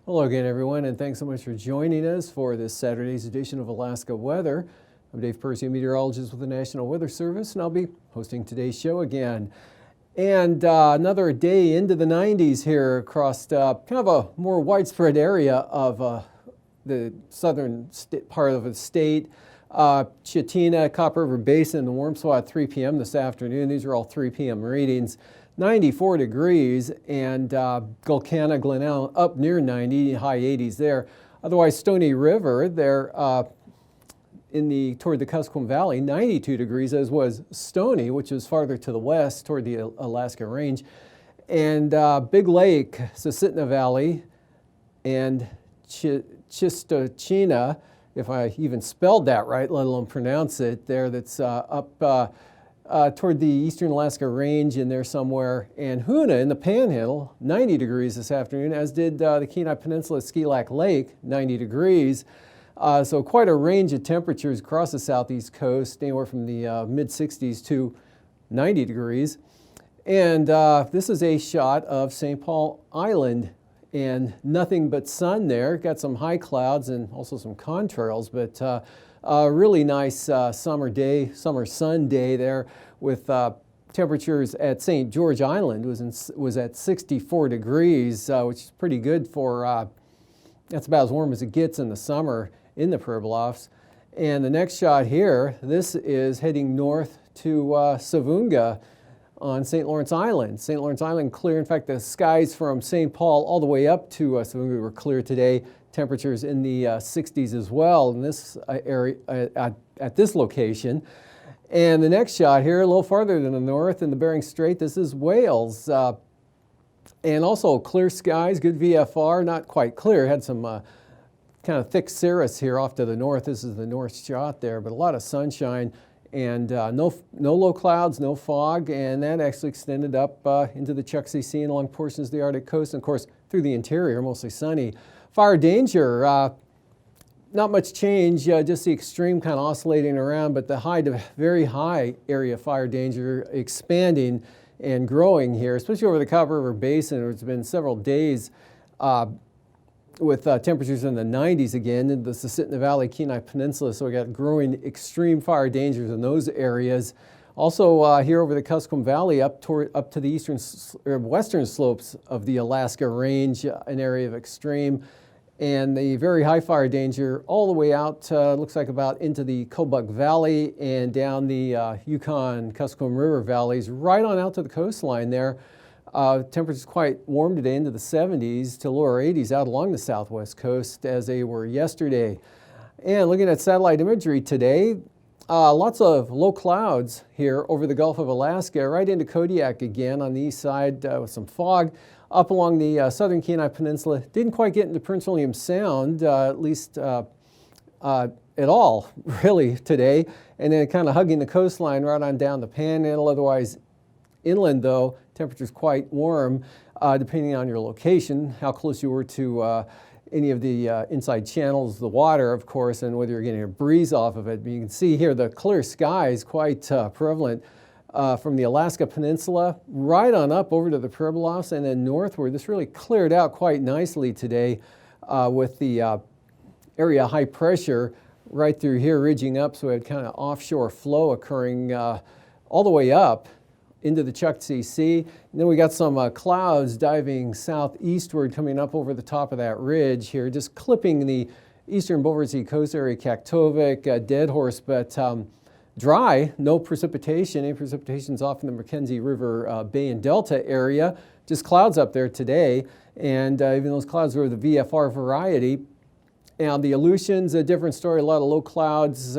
Hello again, everyone, and thanks so much for joining us for this Saturday's edition of Alaska Weather. I'm Dave Percy, a meteorologist with the National Weather Service, and I'll be hosting today's show again. And another day into the 90s here across kind of a more widespread area of the southern part of the state. Chitina, Copper River Basin, the warm spot at 3 p.m. this afternoon. These are all 3 p.m. readings. 94 degrees, and Gulkana, Glenelg up near 90, high 80s there. Otherwise, Stony River there toward the Kuskokwim Valley, 92 degrees, as was Stony, which is farther to the west toward the Alaska Range. And Big Lake, Susitna Valley, and Chistochina, if I even spelled that right, let alone pronounce it, there that's up toward the eastern Alaska Range in there somewhere, and Hoona in the Panhandle, 90 degrees this afternoon, as did the Kenai Peninsula, Ski Lac Lake, 90 degrees. So quite a range of temperatures across the southeast coast, anywhere from the mid-60s to 90 degrees. And this is a shot of St. Paul Island, and nothing but sun there. Got some high clouds and also some contrails, but a really nice summer sun day there with temperatures at St. George Island was at 64 degrees, which is pretty good for, that's about as warm as it gets in the summer in the Pribilofs. And the next shot here, this is heading north to Savunga on St. Lawrence Island. St. Lawrence Island clear. In fact, the skies from St. Paul all the way up to Savunga were clear today. Temperatures in the 60s as well in this area at this location. And the next shot here, a little farther than the north in the Bering Strait, this is Wales. And also clear skies, good VFR, not quite clear. Had some kind of thick cirrus here off to the north. This is the north shot there, but a lot of sunshine and no low clouds, no fog, and that actually extended up into the Chukchi Sea and along portions of the Arctic coast, and of course through the interior, mostly sunny. Fire danger, not much change, just the extreme kind of oscillating around, but the high to very high area of fire danger expanding and growing here, especially over the Copper River Basin. It's been several days with temperatures in the 90s again in the Susitna Valley, Kenai Peninsula, so we got growing extreme fire dangers in those areas. Also here over the Kuskokwim Valley up to the eastern or western slopes of the Alaska Range, an area of extreme, and the very high fire danger all the way out, looks like about into the Kobuk Valley and down the Yukon Kuskokwim River valleys, right on out to the coastline there. Temperatures quite warm today into the 70s to lower 80s out along the southwest coast as they were yesterday. And looking at satellite imagery today, lots of low clouds here over the Gulf of Alaska, right into Kodiak again on the east side with some fog. Up along the southern Kenai Peninsula, didn't quite get into Prince William Sound, at least at all, really, today. And then kind of hugging the coastline right on down the Panhandle. Otherwise, inland, though, temperatures quite warm, depending on your location, how close you were to any of the inside channels, the water, of course, and whether you're getting a breeze off of it. But you can see here the clear sky is quite prevalent from the Alaska Peninsula right on up over to the Pribilofs and then northward. This really cleared out quite nicely today with the area high pressure right through here ridging up, so we had kind of offshore flow occurring all the way up into the Chukchi Sea. And then we got some clouds diving southeastward coming up over the top of that ridge here, just clipping the eastern Beaufort Sea coast area, Kaktovik, Dead Horse, but dry, no precipitation. Any precipitation's off in the Mackenzie River Bay and Delta area. Just clouds up there today, and even those clouds were the VFR variety. And the Aleutians, a different story, a lot of low clouds,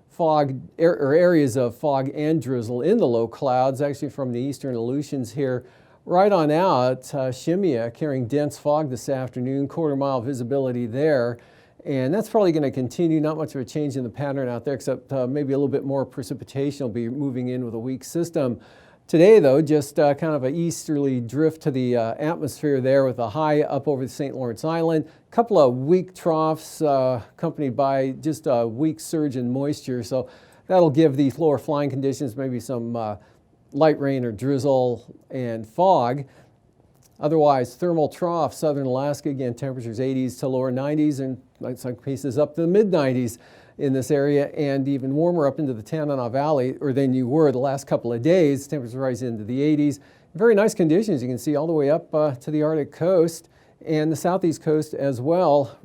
fog, or areas of fog and drizzle in the low clouds, actually from the eastern Aleutians here right on out, Shimia carrying dense fog this afternoon, quarter-mile visibility there. And that's probably going to continue. Not much of a change in the pattern out there, except maybe a little bit more precipitation will be moving in with a weak system. Today, though, just kind of an easterly drift to the atmosphere there with a high up over the St. Lawrence Island. A couple of weak troughs accompanied by just a weak surge in moisture. So that'll give these lower flying conditions maybe some light rain or drizzle and fog. Otherwise, thermal trough, southern Alaska, again, temperatures 80s to lower 90s, and in some cases up to the mid-90s in this area, and even warmer up into the Tanana Valley, or than you were the last couple of days. Temperatures rise into the 80s. Very nice conditions, you can see all the way up to the Arctic coast and the southeast coast as well.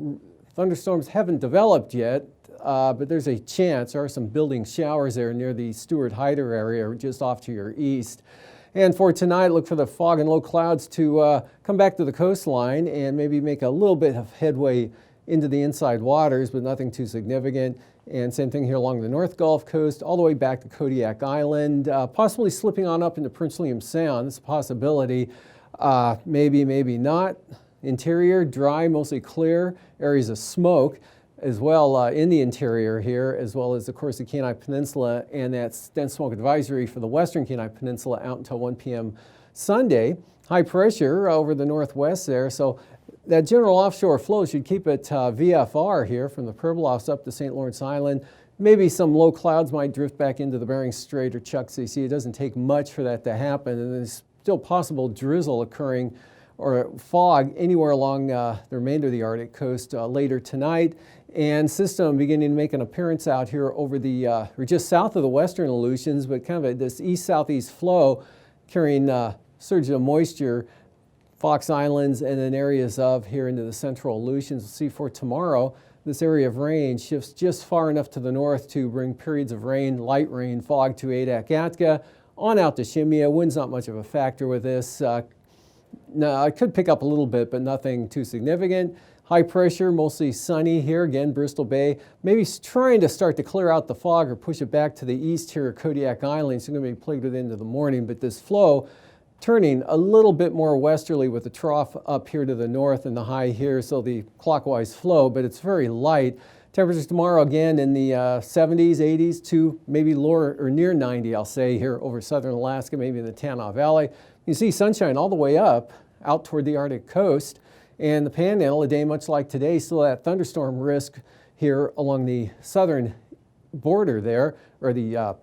Thunderstorms haven't developed yet, but there's a chance. There are some building showers there near the Stewart-Hyder area, just off to your east. And for tonight, look for the fog and low clouds to come back to the coastline and maybe make a little bit of headway into the inside waters, but nothing too significant. And same thing here along the North Gulf Coast, all the way back to Kodiak Island, possibly slipping on up into Prince William Sound. It's a possibility. Maybe, maybe not. Interior, dry, mostly clear. Areas of smoke as well in the interior here, as well as, of course, the Kenai Peninsula, and that dense smoke advisory for the western Kenai Peninsula out until 1 p.m. Sunday. High pressure over the northwest there, so that general offshore flow should keep it VFR here from the Pribilofs up to St. Lawrence Island. Maybe some low clouds might drift baback into the Bering Strait or Chukchi. It doesn't take much for that to happen, and there's still possible drizzle occurring or fog anywhere along the remainder of the Arctic coast later tonight. And system beginning to make an appearance out here over the, or just south of the western Aleutians, but kind of this east-southeast flow carrying surges of moisture, Fox Islands, and then areas of here into the central Aleutians. We'll see for tomorrow, this area of rain shifts just far enough to the north to bring periods of rain, light rain, fog to Adak-Atka, on out to Shimia. Wind's not much of a factor with this. No, I could pick up a little bit, but nothing too significant. High pressure, mostly sunny here. Again, Bristol Bay. Maybe trying to start to clear out the fog or push it back to the east here at Kodiak Island. It's going to be plagued with into the morning, but this flow turning a little bit more westerly with the trough up here to the north and the high here, so the clockwise flow, but it's very light. Temperatures tomorrow again in the 70s, 80s to maybe lower or near 90, I'll say, here over southern Alaska, maybe in the Tanana Valley. You see sunshine all the way up out toward the Arctic coast, and the Panhandle, a day much like today, still that thunderstorm risk here along the southern border there, or the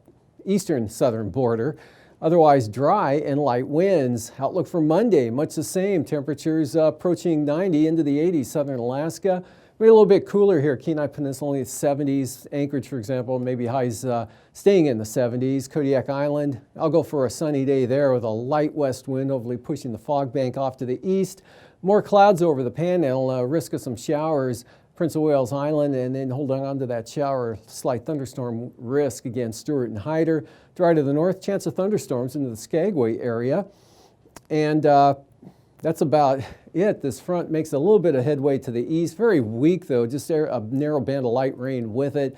eastern southern border. Otherwise dry and light winds. Outlook for Monday, much the same. Temperatures approaching 90 into the 80s, southern Alaska. Maybe a little bit cooler here. Kenai Peninsula only 70s. Anchorage, for example, maybe highs staying in the 70s. Kodiak Island, I'll go for a sunny day there with a light west wind, hopefully pushing the fog bank off to the east. More clouds over the Panhandle, risk of some showers. Prince of Wales Island, and then holding on to that shower, slight thunderstorm risk again, Stewart and Hyder. Dry to the north, chance of thunderstorms into the Skagway area. And that's about it. This front makes a little bit of headway to the east. Very weak though, just a narrow band of light rain with it.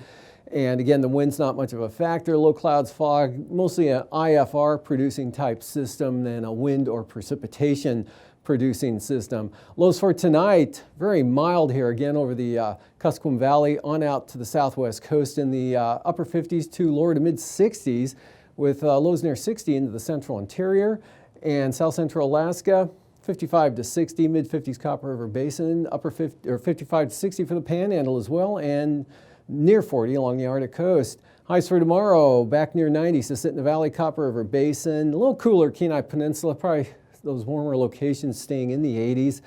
And again, the wind's not much of a factor. Low clouds, fog, mostly an IFR producing type system than a wind or precipitation producing system. Lows for tonight, very mild here again over the Kuskokwim Valley on out to the southwest coast in the upper 50s to lower to mid 60s with lows near 60 into the central interior and south central Alaska. 55 to 60, mid 50s Copper River Basin, upper 50 or 55 to 60 for the Panhandle as well, and near 40 along the Arctic coast. Highs for tomorrow, back near 90, Susitna Valley, Copper River Basin, a little cooler Kenai Peninsula, probably those warmer locations staying in the 80s.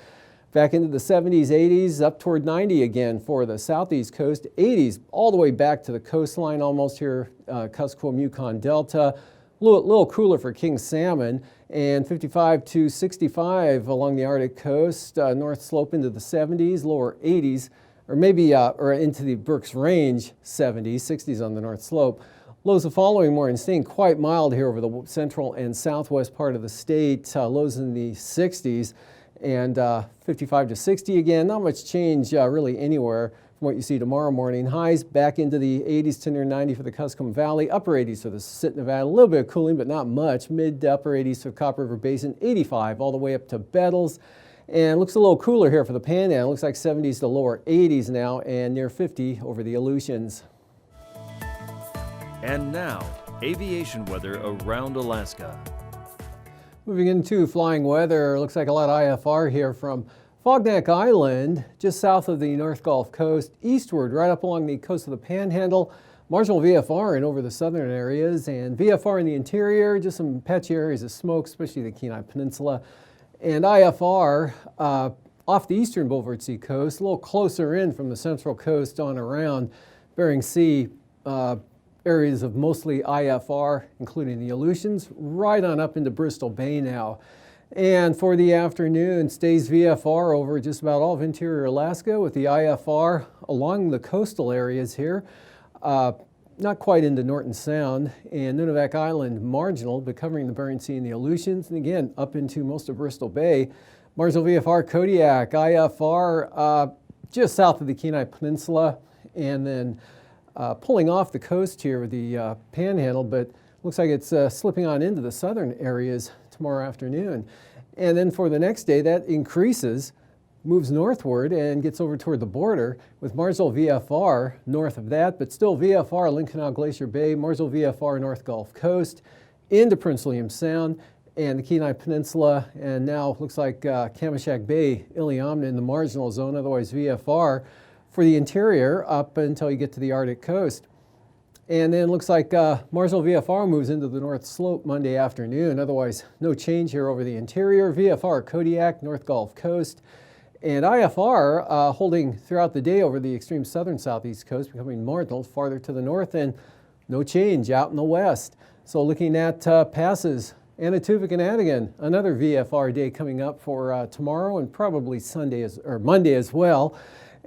Back into the 70s, 80s, up toward 90 again for the southeast coast. 80s all the way back to the coastline, almost here, Kuskokwim, Yukon Delta. A little cooler for king salmon, and 55 to 65 along the Arctic coast. North slope into the 70s, lower 80s, or maybe or into the Brooks Range 70s, 60s on the north slope. Lows the following morning staying quite mild here over the central and southwest part of the state. Lows in the 60s and 55 to 60 again. Not much change really anywhere from what you see tomorrow morning. Highs back into the 80s to near 90 for the Kuscom Valley, upper 80s for the Sit Nevada, a little bit of cooling, but not much. Mid to upper 80s for Copper River Basin, 85 all the way up to Bettles. And looks a little cooler here for the Panhandle. Looks like 70s to lower 80s now and near 50 over the Aleutians. And now, aviation weather around Alaska. Moving into flying weather, looks like a lot of IFR here from Fognak Island, just south of the North Gulf Coast, eastward, right up along the coast of the Panhandle. Marginal VFR in over the southern areas, and VFR in the interior, just some patchy areas of smoke, especially the Kenai Peninsula. And IFR off the eastern Beaufort Sea coast, a little closer in from the central coast on around Bering Sea, areas of mostly IFR, including the Aleutians, right on up into Bristol Bay now. And for the afternoon, stays VFR over just about all of interior Alaska with the IFR along the coastal areas here, not quite into Norton Sound, and Nunivak Island marginal, but covering the Bering Sea and the Aleutians, and again up into most of Bristol Bay. Marginal VFR Kodiak, IFR just south of the Kenai Peninsula, and then pulling off the coast here with the Panhandle, but looks like it's slipping on into the southern areas tomorrow afternoon. And then for the next day, that increases, moves northward and gets over toward the border with marginal VFR north of that, but still VFR Lynn Canal Glacier Bay, marginal VFR North Gulf Coast into Prince William Sound and the Kenai Peninsula, and now looks like Kamishak Bay, Iliamna in the marginal zone, otherwise VFR for the interior up until you get to the Arctic coast. And then looks like marginal VFR moves into the North Slope Monday afternoon. Otherwise, no change here over the interior. VFR Kodiak, North Gulf Coast. And IFR holding throughout the day over the extreme southern southeast coast, becoming marginal farther to the north, and no change out in the west. So looking at passes, Anatuvik and Adigan, another VFR day coming up for tomorrow and probably Monday as well.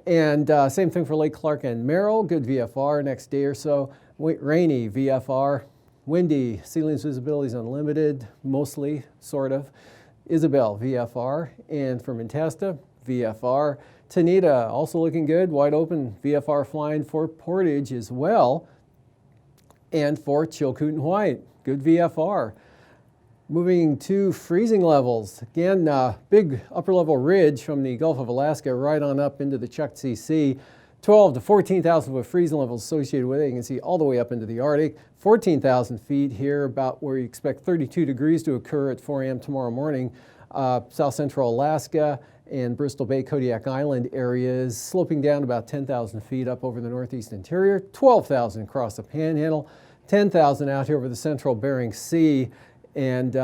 And same thing for Lake Clark and Merrill, good VFR next day or so. Rainy VFR, windy, Sealing's visibility is unlimited, mostly, sort of. Isabel VFR, and for Mentasta, VFR. Tanita also looking good, wide open VFR flying for Portage as well. And for Chilkoot and White, good VFR. Moving to freezing levels, again, big upper level ridge from the Gulf of Alaska right on up into the Chukchi Sea. 12 to 14,000 foot freezing levels associated with it. You can see all the way up into the Arctic. 14,000 feet here, about where you expect 32 degrees to occur at 4 a.m. tomorrow morning. South central Alaska and Bristol Bay, Kodiak Island areas, sloping down about 10,000 feet up over the northeast interior. 12,000 across the Panhandle. 10,000 out here over the central Bering Sea, and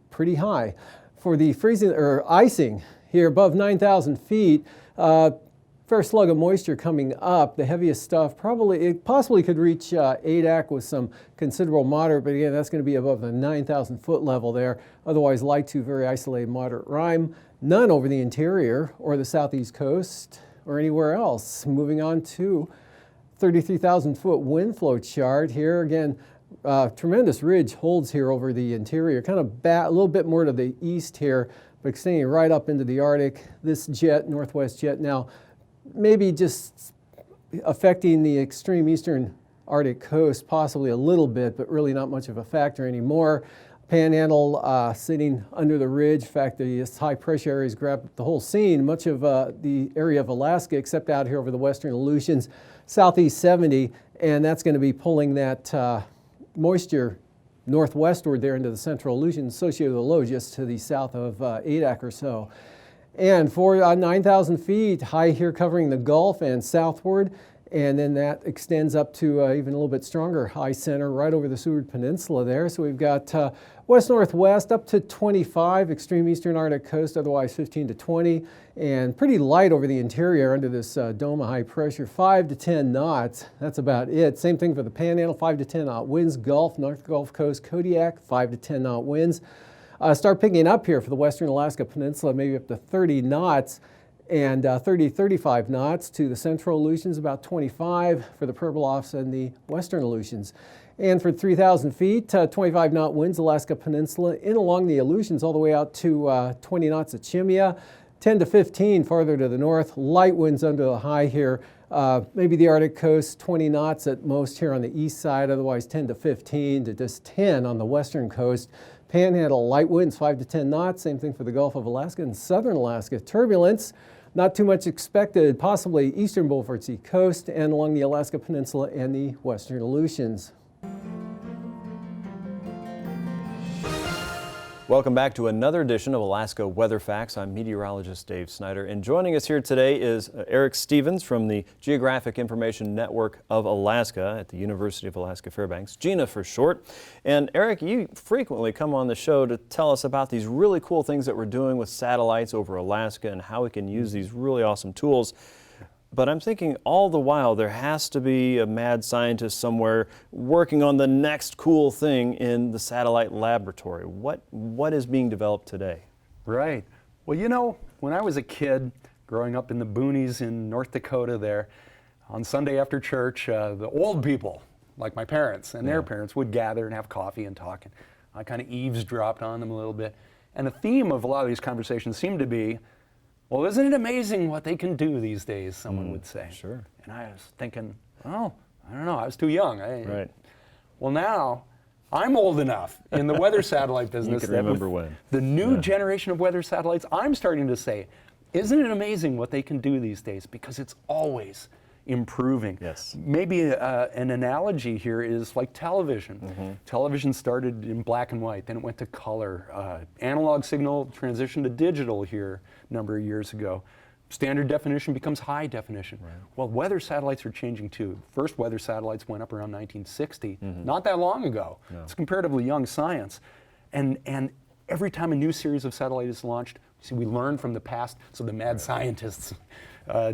pretty high. For the freezing or icing here above 9,000 feet, fair slug of moisture coming up. The heaviest stuff possibly could reach AKwx with some considerable moderate, but again, that's going to be above the 9,000 foot level there. Otherwise, light to very isolated moderate rime. None over the interior or the southeast coast or anywhere else. Moving on to 33,000 foot wind flow chart here. Again, tremendous ridge holds here over the interior, kind of a little bit more to the east here, but extending right up into the Arctic. This jet, northwest jet now, maybe just affecting the extreme eastern Arctic coast, possibly a little bit, but really not much of a factor anymore. Panhandle sitting under the ridge. In fact, the high pressure areas grab the whole scene. Much of the area of Alaska, except out here over the western Aleutians, southeast 70, and that's going to be pulling that moisture northwestward there into the central Aleutians, associated with a low just to the south of AKwx or so. And for 9,000 feet, high here covering the Gulf and southward, and then that extends up to even a little bit stronger high center right over the Seward Peninsula there. So we've got west-northwest up to 25, extreme eastern Arctic coast, otherwise 15 to 20, and pretty light over the interior under this dome of high pressure, 5 to 10 knots. That's about it. Same thing for the Panhandle, 5 to 10 knot winds. Gulf, North Gulf Coast, Kodiak, 5 to 10 knot winds. Start picking up here for the western Alaska Peninsula, maybe up to 30 knots, and 35 knots to the central Aleutians, about 25 for the Pribilofs and the western Aleutians. And for 3,000 feet, 25 knot winds, Alaska Peninsula, in along the Aleutians all the way out to 20 knots at Chimia. 10 to 15 farther to the north. Light winds under the high here. Maybe the Arctic coast, 20 knots at most here on the east side, otherwise 10 to 15 to just 10 on the western coast. Panhandle, light winds 5 to 10 knots. Same thing for the Gulf of Alaska and southern Alaska. Turbulence, not too much expected, possibly eastern Beaufort Sea coast and along the Alaska Peninsula and the western Aleutians. Welcome back to another edition of Alaska Weather Facts. I'm meteorologist Dave Snider, and joining us here today is Eric Stevens from the Geographic Information Network of Alaska at the University of Alaska Fairbanks, GINA for short. And Eric, you frequently come on the show to tell us about these really cool things that we're doing with satellites over Alaska and how we can use these really awesome tools. But I'm thinking all the while there has to be a mad scientist somewhere working on the next cool thing in the satellite laboratory. What is being developed today? Right. Well, you know, when I was a kid growing up in the boonies in North Dakota there, on Sunday after church, the old people, like my parents and their parents, would gather and have coffee and talk. And I kind of eavesdropped on them a little bit. And the theme of a lot of these conversations seemed to be, well, isn't it amazing what they can do these days, someone would say. Sure. And I was thinking, well, I don't know, I was too young. Right. Well, now I'm old enough in the weather satellite business. You can remember when. The new generation of weather satellites, I'm starting to say, isn't it amazing what they can do these days? Because it's always improving. Yes. Maybe an analogy here is like television. Television started in black and white, then it went to color. Analog signal transitioned to digital here a number of years ago. Standard definition becomes high definition. Right. Well, weather satellites are changing too. First weather satellites went up around 1960, not that long ago. No. It's comparatively young science. And every time a new series of satellite is launched, we learn from the past, so the mad scientists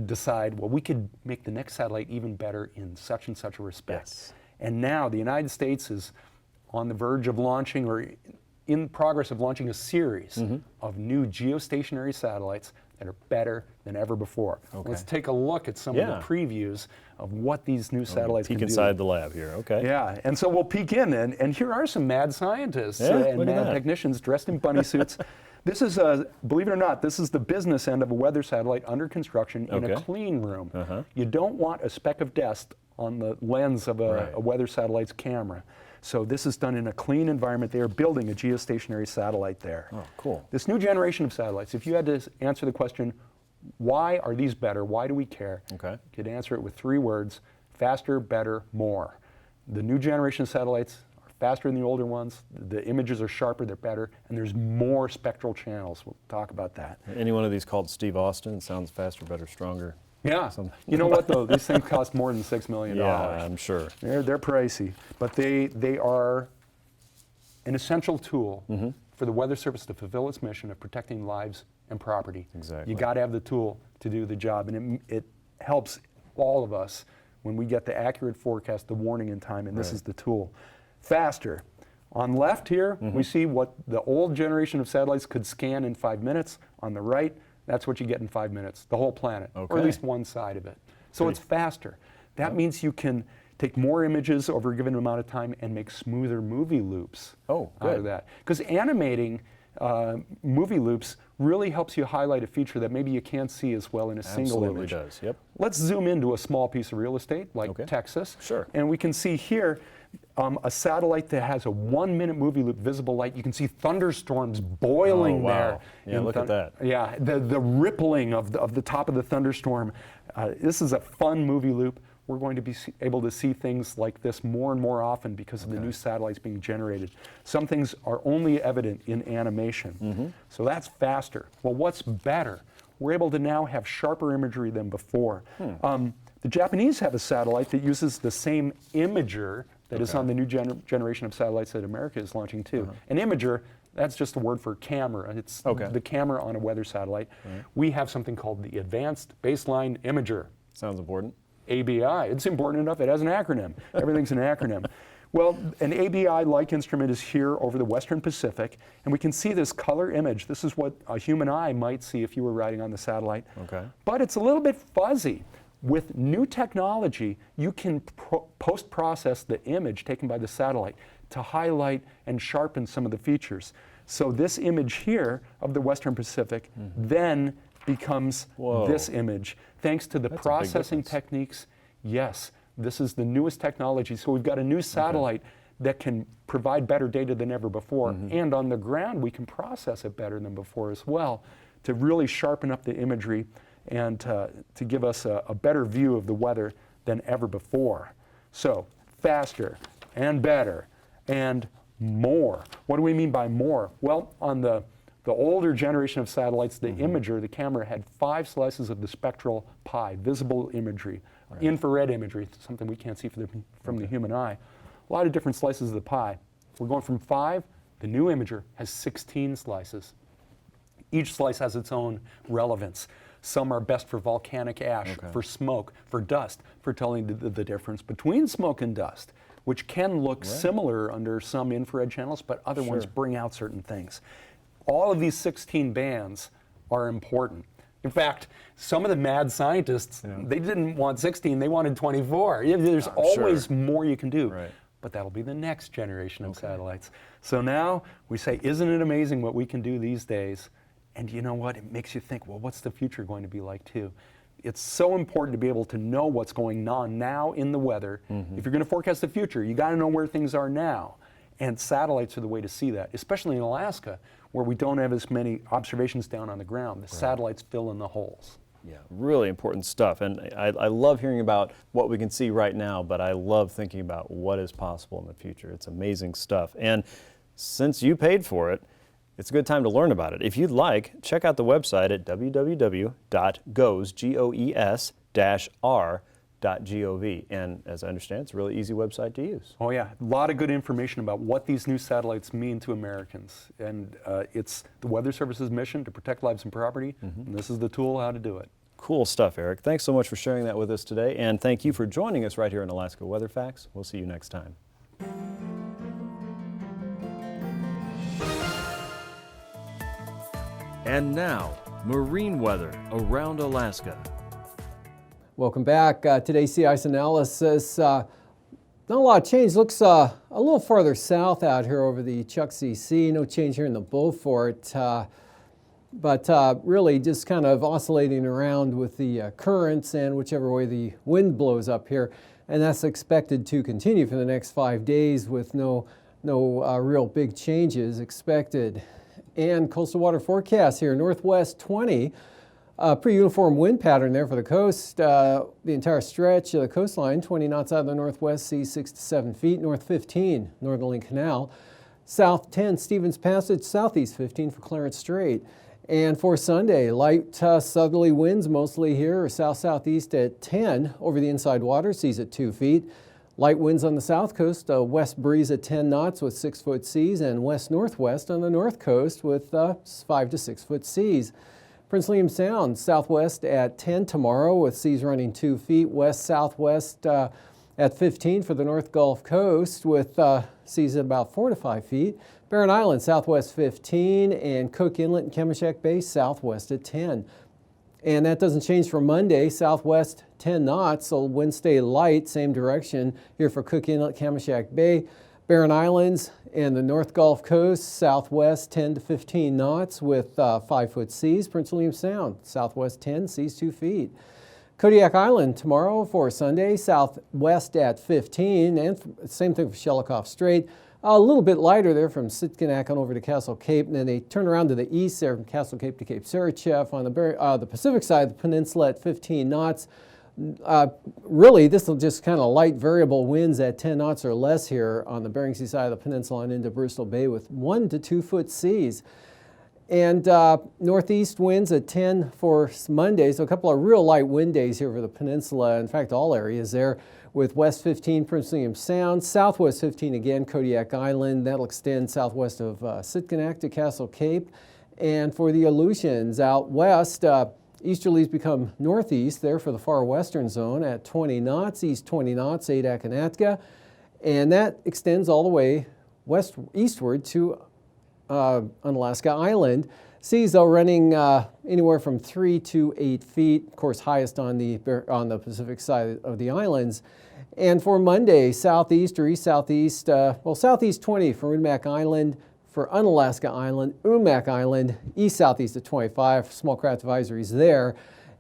decide, well, we could make the next satellite even better in such and such a respect. Yes. And now the United States is on the verge of launching, or in progress of launching, a series of new geostationary satellites that are better than ever before. Okay. Let's take a look at some of the previews of what these new satellites can do. Peek inside the lab here, okay. Yeah, and so we'll peek in, and here are some mad scientists and mad technicians dressed in bunny suits. This is, believe it or not, this is the business end of a weather satellite under construction in a clean room. You don't want a speck of dust on the lens of a weather satellite's camera. So this is done in a clean environment. They are building a geostationary satellite there. Oh, cool. This new generation of satellites, if you had to answer the question, why are these better? Why do we care? Okay. You could answer it with 3 words: faster, better, more. The new generation of satellites are faster than the older ones. The images are sharper, they're better, and there's more spectral channels. We'll talk about that. Any one of these called Steve Austin sounds faster, better, stronger. Yeah. You know what though? These things cost more than $6 million. Yeah, I'm sure. They're pricey, but they are an essential tool for the Weather Service to fulfill its mission of protecting lives and property. Exactly. You got to have the tool to do the job, and it helps all of us when we get the accurate forecast, the warning in time, and this is the tool. Faster. On left here, we see what the old generation of satellites could scan in 5 minutes. On the right, that's what you get in 5 minutes, the whole planet, or at least one side of it. So it's faster. That means you can take more images over a given amount of time and make smoother movie loops out of that. Because animating movie loops really helps you highlight a feature that maybe you can't see as well in a single image. Absolutely does, yep. Let's zoom into a small piece of real estate like Texas. Sure. And we can see here a satellite that has a 1-minute movie loop visible light. You can see thunderstorms boiling there. Yeah, look at that. Yeah, the rippling of the top of the thunderstorm. This is a fun movie loop. We're going to be able to see things like this more and more often because of the new satellites being generated. Some things are only evident in animation. So that's faster. Well, what's better? We're able to now have sharper imagery than before. The Japanese have a satellite that uses the same imager that is on the new generation of satellites that America is launching too. An imager, that's just a word for camera. It's the camera on a weather satellite. We have something called the Advanced Baseline Imager. Sounds important. ABI. It's important enough, it has an acronym. Everything's an acronym. Well, an ABI-like instrument is here over the Western Pacific, and we can see this color image. This is what a human eye might see if you were riding on the satellite. But it's a little bit fuzzy. With new technology, you can post-process the image taken by the satellite to highlight and sharpen some of the features. So this image here of the Western Pacific then becomes Whoa. this image. Thanks to the That's a big processing difference. techniques, yes, this is the newest technology. So we've got a new satellite that can provide better data than ever before. And on the ground, we can process it better than before as well to really sharpen up the imagery and to give us a better view of the weather than ever before. So faster and better and more. What do we mean by more? Well, on the older generation of satellites, the imager, the camera, had 5 slices of the spectral pie, visible imagery, infrared imagery, something we can't see from the human eye. A lot of different slices of the pie. We're going from 5. The new imager has 16 slices. Each slice has its own relevance. Some are best for volcanic ash, for smoke, for dust, for telling the difference between smoke and dust, which can look similar under some infrared channels, but other ones bring out certain things. All of these 16 bands are important. In fact, some of the mad scientists, they didn't want 16, they wanted 24. There's always more you can do. But that'll be the next generation of satellites. So now we say, isn't it amazing what we can do these days? And you know what? It makes you think, well, what's the future going to be like too? It's so important to be able to know what's going on now in the weather. If you're going to forecast the future, you got to know where things are now. And satellites are the way to see that, especially in Alaska, where we don't have as many observations down on the ground. The satellites fill in the holes. Yeah, really important stuff. And I love hearing about what we can see right now, but I love thinking about what is possible in the future. It's amazing stuff. And since you paid for it, it's a good time to learn about it. If you'd like, check out the website at www.goes-r.gov. And as I understand, it's a really easy website to use. Oh yeah, a lot of good information about what these new satellites mean to Americans. And it's the Weather Service's mission to protect lives and property, and this is the tool how to do it. Cool stuff, Eric. Thanks so much for sharing that with us today, and thank you for joining us right here in Alaska Weather Facts. We'll see you next time. And now, marine weather around Alaska. Welcome back. Today's sea ice analysis. Not a lot of change. Looks a little farther south out here over the Chukchi Sea. No change here in the Beaufort. But really just kind of oscillating around with the currents and whichever way the wind blows up here. And that's expected to continue for the next 5 days with no real big changes expected. And coastal water forecast here, northwest 20. Pretty uniform wind pattern there for the coast. The entire stretch of the coastline, 20 knots out of the northwest, seas 6 to 7 feet. North 15, Northerly Canal. South 10, Stevens Passage. Southeast 15 for Clarence Strait. And for Sunday, light southerly winds mostly here, or south-southeast at 10 over the inside water, seas at 2 feet. Light winds on the south coast, west breeze at 10 knots with 6-foot seas, and west-northwest on the north coast with 5 to 6 foot seas. Prince William Sound, southwest at 10 tomorrow with seas running 2 feet, west-southwest at 15 for the North Gulf Coast with seas at about 4 to 5 feet. Barren Island, southwest 15, and Cook Inlet and Kamishek Bay, southwest at 10. And that doesn't change for Monday, southwest 10 knots, so winds stay light, same direction here for Cook Inlet, Kamishek Bay. Barren Islands and the North Gulf Coast, southwest 10 to 15 knots with 5-foot seas. Prince William Sound, southwest 10, seas 2 feet. Kodiak Island tomorrow for Sunday, southwest at 15, and same thing for Shelikof Strait. A little bit lighter there from Sitkinak on over to Castle Cape, and then they turn around to the east there from Castle Cape to Cape Sarachev on the Pacific side of the peninsula at 15 knots. Really, this will just kind of light variable winds at 10 knots or less here on the Bering Sea side of the peninsula and into Bristol Bay with 1 to 2 foot seas. And northeast winds at 10 for Monday, so a couple of real light wind days here for the peninsula. In fact, all areas there with west 15, Prince William Sound, southwest 15 again, Kodiak Island. That'll extend southwest of Sitkinak to Castle Cape. And for the Aleutians out west, easterlies become northeast there for the far western zone at 20 knots, east 20 knots, Adak and Atka. And that extends all the way eastward to Unalaska Island. Seas are running anywhere from 3 to 8 feet, of course highest on the Pacific side of the islands. And for Monday, southeast or east-southeast, southeast 20 for Ridmac Island. For Unalaska Island, Umak Island, east-southeast of 25, small craft advisories there,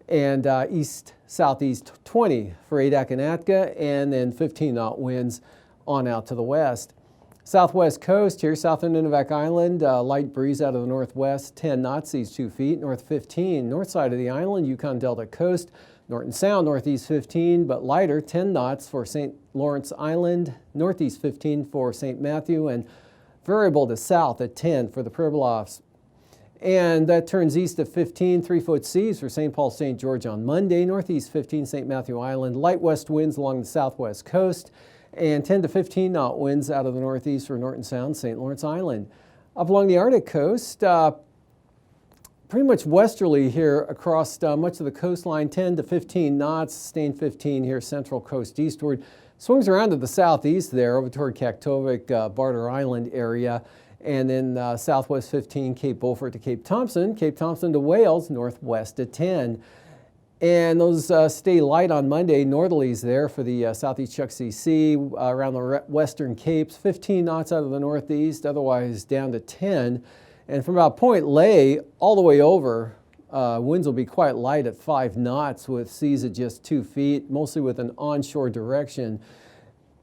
and east-southeast 20 for Adak and Atka, and then 15-knot winds on out to the west. Southwest coast here, south of Nunivak Island, light breeze out of the northwest, 10 knots, seas 2 feet, north 15. North side of the island, Yukon Delta coast, Norton Sound, northeast 15, but lighter, 10 knots for St. Lawrence Island, northeast 15 for St. Matthew, and variable to south at 10 for the Pribilofs. And that turns east at 15, 3-foot seas for St. Paul, St. George on Monday, northeast 15, St. Matthew Island, light west winds along the southwest coast, and 10 to 15 knot winds out of the northeast for Norton Sound, St. Lawrence Island. Up along the Arctic coast, pretty much westerly here across much of the coastline, 10 to 15 knots, staying 15 here central coast eastward. Swings around to the southeast there over toward Kaktovik, Barter Island area, and then southwest 15, Cape Beaufort to Cape Thompson to Wales, northwest at 10. And those stay light on Monday, northerlies there for the southeast Chukchi Sea, around the western capes, 15 knots out of the northeast, otherwise down to 10. And from about Point Lay all the way over, winds will be quite light at 5 knots with seas at just 2 feet, mostly with an onshore direction.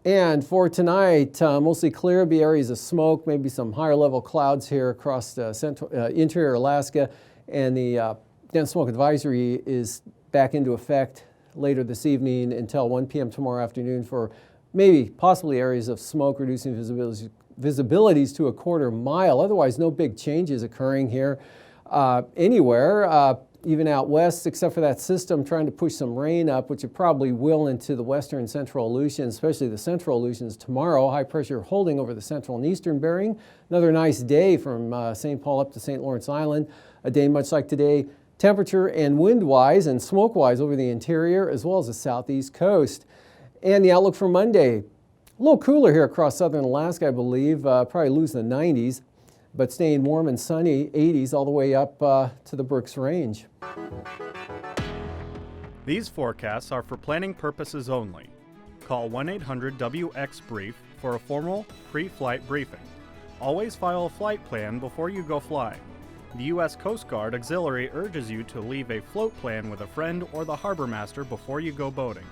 And for tonight, mostly clear, be areas of smoke, maybe some higher level clouds here across interior Alaska, and the dense smoke advisory is back into effect later this evening until 1 p.m. tomorrow afternoon for maybe possibly areas of smoke reducing visibilities to a quarter mile. Otherwise, no big changes occurring here anywhere, even out west, except for that system trying to push some rain up, which it probably will into the western central Aleutians, especially the central Aleutians tomorrow. High pressure holding over the central and eastern Bering. Another nice day from St. Paul up to St. Lawrence Island. A day much like today, temperature and wind-wise and smoke-wise over the interior as well as the southeast coast. And the outlook for Monday, a little cooler here across southern Alaska, I believe, probably lose the 90s, but staying warm and sunny, 80s all the way up to the Brooks Range. These forecasts are for planning purposes only. Call 1-800-WX-BRIEF for a formal pre-flight briefing. Always file a flight plan before you go flying. The U.S. Coast Guard Auxiliary urges you to leave a float plan with a friend or the harbor master before you go boating.